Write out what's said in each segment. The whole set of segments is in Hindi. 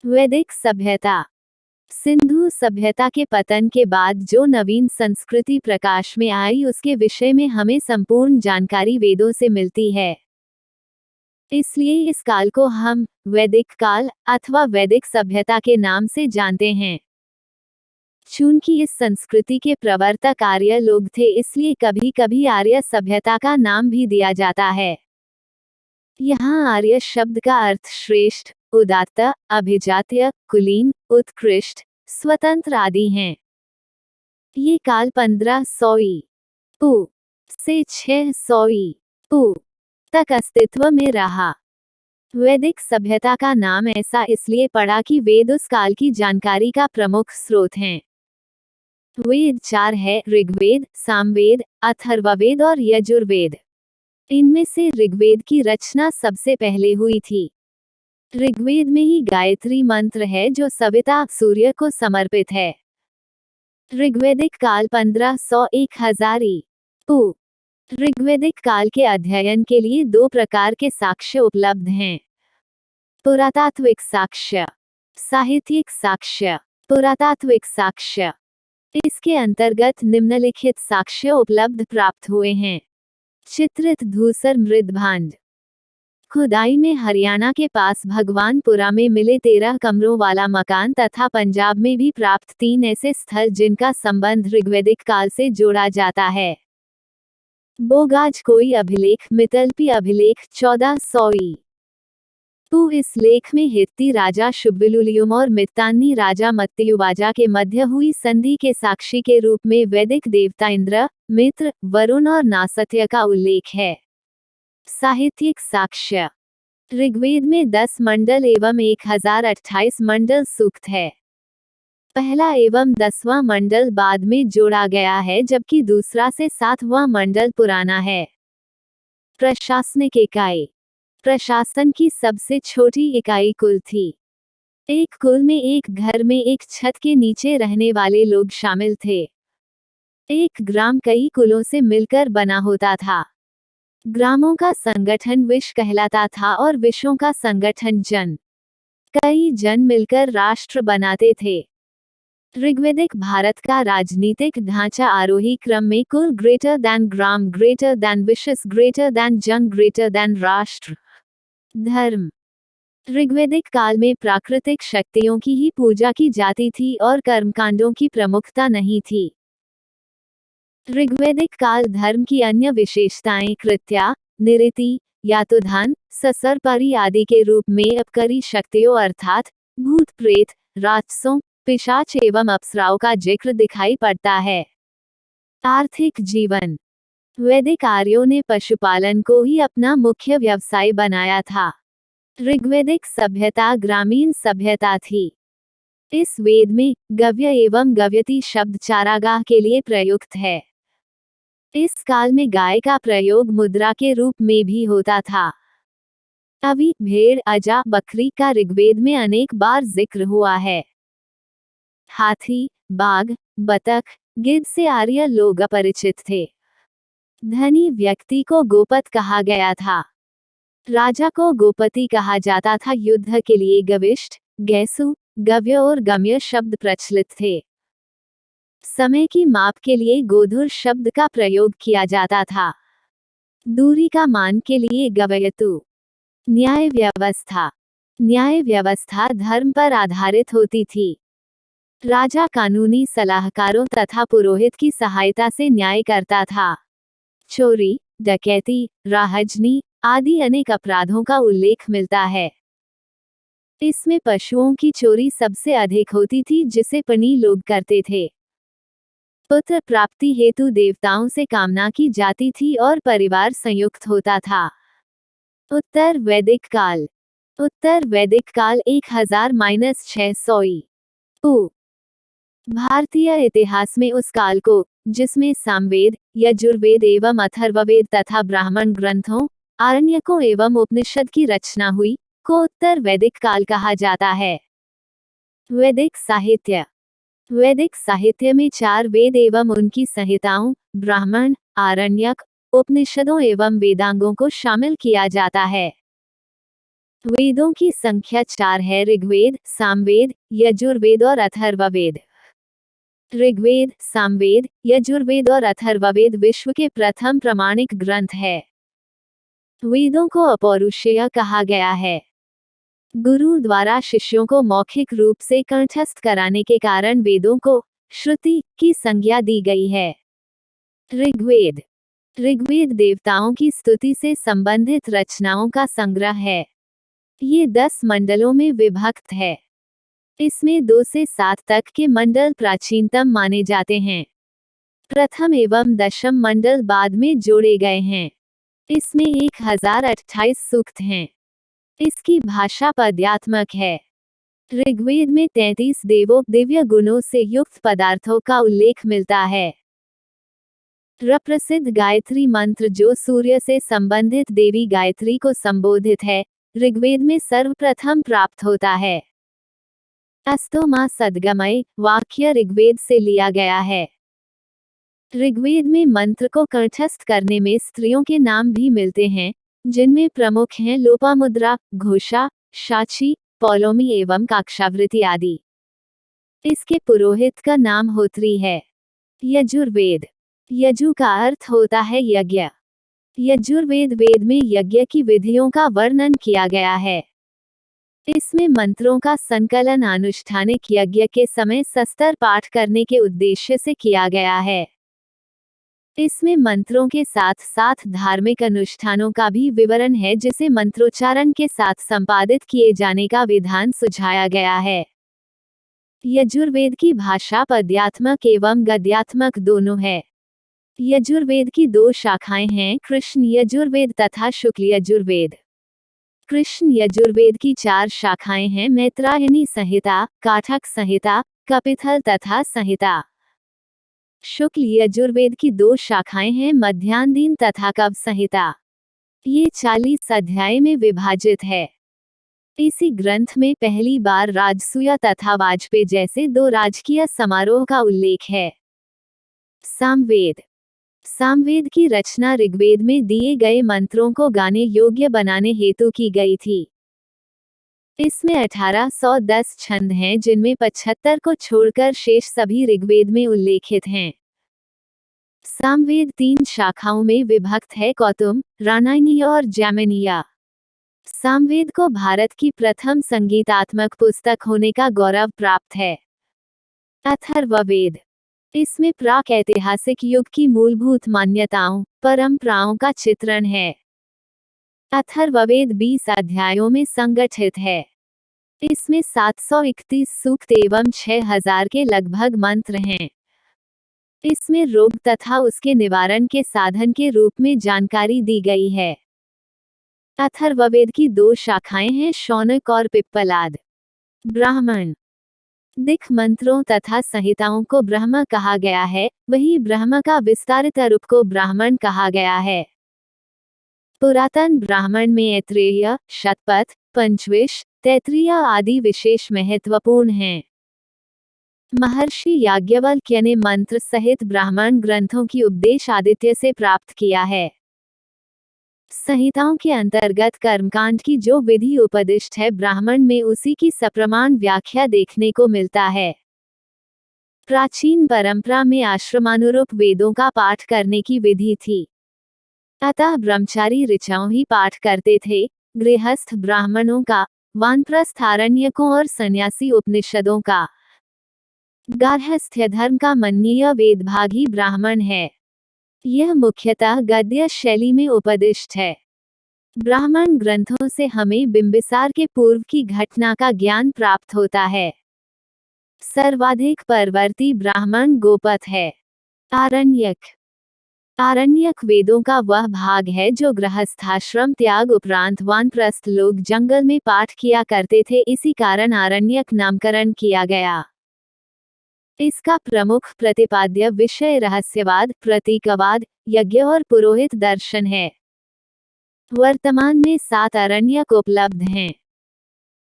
वैदिक सभ्यता। सिंधु सभ्यता के पतन के बाद जो नवीन संस्कृति प्रकाश में आई उसके विषय में हमें संपूर्ण जानकारी वेदों से मिलती है। इसलिए इस काल को हम वैदिक काल अथवा वैदिक सभ्यता के नाम से जानते हैं। चूंकि इस संस्कृति के प्रवर्तक आर्य लोग थे, इसलिए कभी कभी आर्य सभ्यता का नाम भी दिया जाता है। यहाँ आर्य शब्द का अर्थ श्रेष्ठ, उदात्त, अभिजात्य, कुलीन, उत्कृष्ट, स्वतंत्र आदि हैं। ये काल 1500 ईपू से 600 ईपू तक अस्तित्व में रहा। वैदिक सभ्यता का नाम ऐसा इसलिए पड़ा कि वेद उस काल की जानकारी का प्रमुख स्रोत हैं। वेद 4 है: ऋग्वेद, सामवेद, अथर्ववेद और यजुर्वेद। इनमें से ऋग्वेद की रचना सबसे पहले हुई थी। ऋग्वेद में ही गायत्री मंत्र है जो सविता सूर्य को समर्पित है। ऋग्वेदिक काल 1500-1000 ईपू। ऋग्वेदिक काल के अध्ययन के लिए दो प्रकार के साक्ष्य उपलब्ध हैं: पुरातात्विक साक्ष्य, साहित्यिक साक्ष्य। पुरातात्विक साक्ष्य। इसके अंतर्गत निम्नलिखित साक्ष्य उपलब्ध प्राप्त हुए हैं: चित्रित धूसर मृदभांड। खुदाई में हरियाणा के पास भगवानपुरा में मिले 13 कमरों वाला मकान तथा पंजाब में भी प्राप्त 3 ऐसे स्थल जिनका संबंध ऋग्वैदिक काल से जोड़ा जाता है। बोगाज कोई अभिलेख, मितल्पी अभिलेख 1400 ईपू। इस लेख में हित्ती राजा शुब्बिलुलियुम और मित्तान्नी राजा मत्तयुवाजा के मध्य हुई संधि के साक्षी के रूप में वैदिक देवता इंद्र, मित्र, वरुण और नासत्य का उल्लेख है। साहित्यिक साक्ष्य। ऋग्वेद में 10 मंडल एवं 1028 मंडल सूक्त है। पहला एवं 10वां मंडल बाद में जोड़ा गया है, जबकि दूसरा से 7वां मंडल पुराना है। प्रशासनिक इकाई। प्रशासन की सबसे छोटी इकाई कुल थी। एक कुल में एक घर में एक छत के नीचे रहने वाले लोग शामिल थे। एक ग्राम कई कुलों से मिलकर बना होता था। ग्रामों का संगठन विश कहलाता था और विशों का संगठन जन। कई जन मिलकर राष्ट्र बनाते थे। ऋग्वैदिक भारत का राजनीतिक ढांचा आरोही क्रम में कुल ग्रेटर दैन ग्राम ग्रेटर दैन विशेष ग्रेटर दैन जन ग्रेटर दैन राष्ट्र। धर्म। ऋग्वैदिक काल में प्राकृतिक शक्तियों की ही पूजा की जाती थी और कर्मकांडों की प्रमुखता नहीं थी। ऋग्वैदिक काल धर्म की अन्य विशेषताएं कृत्या, निरति, यातुधान, ससरपरी आदि के रूप में अपकरी शक्तियों अर्थात भूत प्रेत, राक्षसों, पिशाच एवं अप्सराओं का जिक्र दिखाई पड़ता है। आर्थिक जीवन। वैदिक आर्यों ने पशुपालन को ही अपना मुख्य व्यवसाय बनाया था। ऋग्वैदिक सभ्यता ग्रामीण सभ्यता थी। इस वेद में गव्य एवं गव्यति शब्द चारागाह के लिए प्रयुक्त है। इस काल में गाय का प्रयोग मुद्रा के रूप में भी होता था। अभी भेड़, अजा, बकरी का ऋग्वेद में अनेक बार जिक्र हुआ है। हाथी, बाघ, बतख, गिद्ध से आर्य लोग अपरिचित थे। धनी व्यक्ति को गोपत कहा गया था। राजा को गोपति कहा जाता था। युद्ध के लिए गविष्ठ, गैसु, गव्य और गम्य शब्द प्रचलित थे। समय की माप के लिए गोधुर शब्द का प्रयोग किया जाता था। दूरी का मान के लिए गवयतु। न्याय व्यवस्था। न्याय व्यवस्था धर्म पर आधारित होती थी। राजा कानूनी सलाहकारों तथा पुरोहित की सहायता से न्याय करता था। चोरी, डकैती, राहजनी आदि अनेक अपराधों का उल्लेख मिलता है। इसमें पशुओं की चोरी सबसे अधिक होती थी, जिसे पनी लोग करते थे। पुत्र प्राप्ति हेतु देवताओं से कामना की जाती थी और परिवार संयुक्त होता था। उत्तर वैदिक काल। उत्तर वैदिक काल 1000-600 ईपू। भारतीय इतिहास में उस काल को, जिसमें सामवेद, यजुर्वेद एवं अथर्ववेद तथा ब्राह्मण ग्रंथों, आरण्यकों एवं उपनिषद की रचना हुई, को उत्तर वैदिक काल कहा जाता है। वैदिक साहित्य। वैदिक साहित्य में 4 वेद एवं उनकी संहिताओं, ब्राह्मण, आरण्यक, उपनिषदों एवं वेदांगों को शामिल किया जाता है। वेदों की संख्या 4 है। ऋग्वेद, सामवेद, यजुर्वेद और अथर्ववेद। ऋग्वेद, सामवेद, यजुर्वेद और अथर्ववेद विश्व के प्रथम प्रामाणिक ग्रंथ है। वेदों को अपौरुषेय कहा गया है। गुरु द्वारा शिष्यों को मौखिक रूप से कंठस्थ कराने के कारण वेदों को श्रुति की संज्ञा दी गई है। ऋग्वेद। ऋग्वेद देवताओं की स्तुति से संबंधित रचनाओं का संग्रह है। ये 10 मंडलों में विभक्त है। इसमें 2 से 7 तक के मंडल प्राचीनतम माने जाते हैं। प्रथम एवं दशम मंडल बाद में जोड़े गए हैं। इसमें 1028 सूक्त हैं। इसकी भाषा पद्यात्मक है। ऋग्वेद में 33 देवों दिव्य गुणों से युक्त पदार्थों का उल्लेख मिलता है। प्रसिद्ध गायत्री मंत्र जो सूर्य से संबंधित देवी गायत्री को संबोधित है, ऋग्वेद में सर्वप्रथम प्राप्त होता है। अस्तो मा सद्गमय वाक्य ऋग्वेद से लिया गया है। ऋग्वेद में मंत्र को कंठस्थ करने में स्त्रियों के नाम भी मिलते हैं, जिनमें प्रमुख हैं लोपामुद्रा, घोषा, शाची, पौलोमी एवं काक्षावृत्ति आदि। इसके पुरोहित का नाम होत्री है। यजुर्वेद। यजु का अर्थ होता है यज्ञ। यजुर्वेद वेद में यज्ञ की विधियों का वर्णन किया गया है। इसमें मंत्रों का संकलन अनुष्ठानिक यज्ञ के समय सस्तर पाठ करने के उद्देश्य से किया गया है। इसमें मंत्रों के साथ साथ धार्मिक अनुष्ठानों का भी विवरण है, जिसे मंत्रोच्चारण के साथ संपादित किए जाने का विधान सुझाया गया है। यजुर्वेद की भाषा पद्यात्मक एवं गद्यात्मक दोनों है। यजुर्वेद की 2 शाखाएं हैं, कृष्ण यजुर्वेद तथा शुक्ल यजुर्वेद। कृष्ण यजुर्वेद की 4 शाखाएं हैं, मैत्रायणी संहिता, काठक संहिता, कपिथल तथा संहिता। शुक्ल यजुर्वेद की 2 शाखाएं हैं, मध्यान्ह तथा कव संहिता। ये 40 अध्याय में विभाजित है। इसी ग्रंथ में पहली बार राजसूय तथा वाजपेय जैसे 2 राजकीय समारोह का उल्लेख है। सामवेद। सामवेद की रचना ऋग्वेद में दिए गए मंत्रों को गाने योग्य बनाने हेतु की गई थी। इसमें 1810 छंद हैं, जिनमें 75 को छोड़कर शेष सभी ऋग्वेद में उल्लेखित हैं। सामवेद 3 शाखाओं में विभक्त है, कौतुम, राणायनीय और जैमिनीय। सामवेद को भारत की प्रथम संगीतात्मक पुस्तक होने का गौरव प्राप्त है। अथर्ववेद। इसमें प्राक ऐतिहासिक युग की मूलभूत मान्यताओं, परंपराओं का चित्रण है। अथर्ववेद 20 अध्यायों में संगठित है। इसमें 731 सूक्त एवं 6000 के लगभग मंत्र हैं। इसमें रोग तथा उसके निवारण के साधन के रूप में जानकारी दी गई है। अथर्ववेद की 2 शाखाएं हैं, शौनक और पिप्पलाद। ब्राह्मण। दिक् मंत्रों तथा संहिताओं को ब्रह्म कहा गया है, वही ब्रह्म का विस्तारित रूप को ब्राह्मण कहा गया है। पुरातन ब्राह्मण में ऐत्रेय, शतपथ, पंचविश, तैत्तिरीय आदि विशेष महत्वपूर्ण हैं। महर्षि याज्ञवल्क्य ने मंत्र सहित ब्राह्मण ग्रंथों की उपदेश आदित्य से प्राप्त किया है। संहिताओं के अंतर्गत कर्मकांड की जो विधि उपदिष्ट है, ब्राह्मण में उसी की सप्रमाण व्याख्या देखने को मिलता है। प्राचीन परंपरा में आश्रमानुरूप वेदों का पाठ करने की विधि थी। अतः ब्रह्मचारी ऋचाओं ही पाठ करते थे, गृहस्थ ब्राह्मणों का, वानप्रस्थ आरण्यकों और सन्यासी उपनिषदों का। गार्हस्थ्य धर्म का मन्नीय वेदभाग ही ब्राह्मण है। यह मुख्यतः गद्य शैली में उपदिष्ट है। ब्राह्मण ग्रंथों से हमें बिंबिसार के पूर्व की घटना का ज्ञान प्राप्त होता है। सर्वाधिक परवर्ती ब्राह्मण गोपथ है। आरण्यक। आरण्यक वेदों का वह भाग है जो गृहस्थाश्रम त्याग उपरांत वानप्रस्थ लोग जंगल में पाठ किया करते थे, इसी कारण आरण्यक नामकरण किया गया। इसका प्रमुख प्रतिपाद्य विषय रहस्यवाद, प्रतीकवाद, यज्ञ और पुरोहित दर्शन है। वर्तमान में 7 आरण्यक उपलब्ध हैं।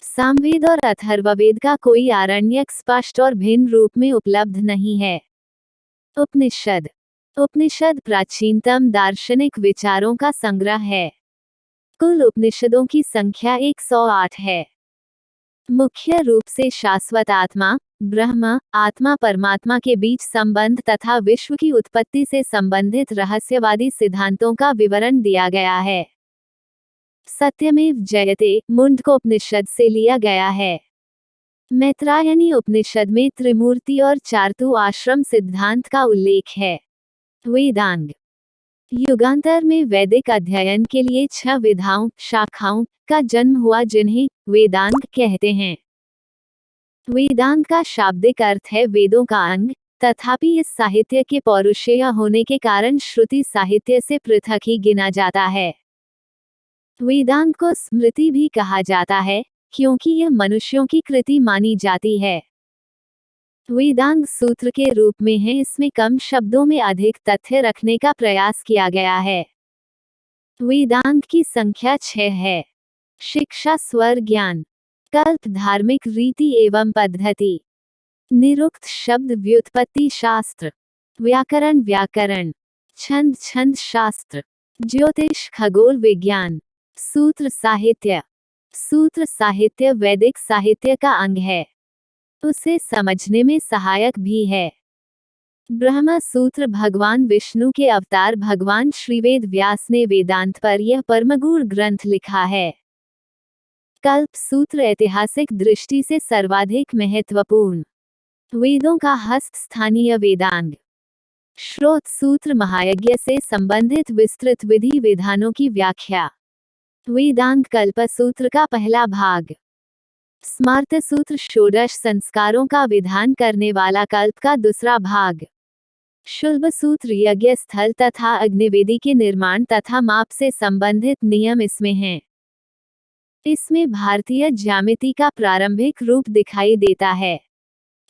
सामवेद और अथर्ववेद का कोई आरण्यक स्पष्ट और भिन्न रूप में उपलब्ध नहीं है। उपनिषद। उपनिषद प्राचीनतम दार्शनिक विचारों का संग्रह है। कुल उपनिषदों की संख्या 108 है। मुख्य रूप से शाश्वत आत्मा, ब्रह्म, आत्मा परमात्मा के बीच संबंध तथा विश्व की उत्पत्ति से संबंधित रहस्यवादी सिद्धांतों का विवरण दिया गया है। सत्यमेव जयते मुंडकोपनिषद से लिया गया है। मैत्रायणी उपनिषद में त्रिमूर्ति और चार्तु आश्रम सिद्धांत का उल्लेख है। वेदांग युगांतर में वैदिक अध्ययन के लिए 6 विधाओं, शाखाओं का जन्म हुआ जिन्हें वेदांग कहते हैं। वेदांग का शाब्दिक अर्थ है वेदों का अंग, तथापि इस साहित्य के पौरुषेय होने के कारण श्रुति साहित्य से पृथक ही गिना जाता है। वेदांग को स्मृति भी कहा जाता है, क्योंकि यह मनुष्यों की कृति मानी जाती है। वेदांग सूत्र के रूप में है, इसमें कम शब्दों में अधिक तथ्य रखने का प्रयास किया गया है। वेदांग की संख्या 6 है। शिक्षा स्वर ज्ञान, कल्प धार्मिक रीति एवं पद्धति, निरुक्त शब्द व्युत्पत्ति शास्त्र, व्याकरण, छंद शास्त्र, ज्योतिष खगोल विज्ञान, सूत्र साहित्य वैदिक साहित्य का अंग है, उसे समझने में सहायक भी है। ब्रह्म सूत्र भगवान विष्णु के अवतार भगवान श्रीवेद व्यास ने वेदांत पर यह परमगूढ़ ग्रंथ लिखा है। कल्प सूत्र ऐतिहासिक दृष्टि से सर्वाधिक महत्वपूर्ण, वेदों का हस्त स्थानीय वेदांग। श्रोत सूत्र महायज्ञ से संबंधित विस्तृत विधि विधानों की व्याख्या। वेदांग कल्प सूत्र का पहला भाग। स्मार्त सूत्र षोडश संस्कारों का विधान करने वाला कल्प का दूसरा भाग। शुल्ब सूत्र यज्ञ स्थल तथा अग्निवेदी के निर्माण तथा माप से संबंधित नियम इसमें हैं। इसमें भारतीय ज्यामिति का प्रारंभिक रूप दिखाई देता है।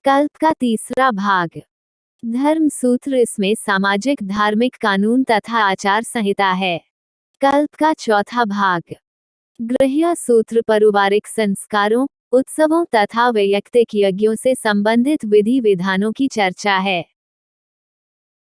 कल्प का तीसरा भाग। धर्म सूत्र, इसमें सामाजिक धार्मिक कानून तथा आचार संहिता है। कल्प का चौथा भाग। गृह्य सूत्र पारिवारिक संस्कारों, उत्सवों तथा वैयक्तिक यज्ञों से संबंधित विधि विधानों की चर्चा है।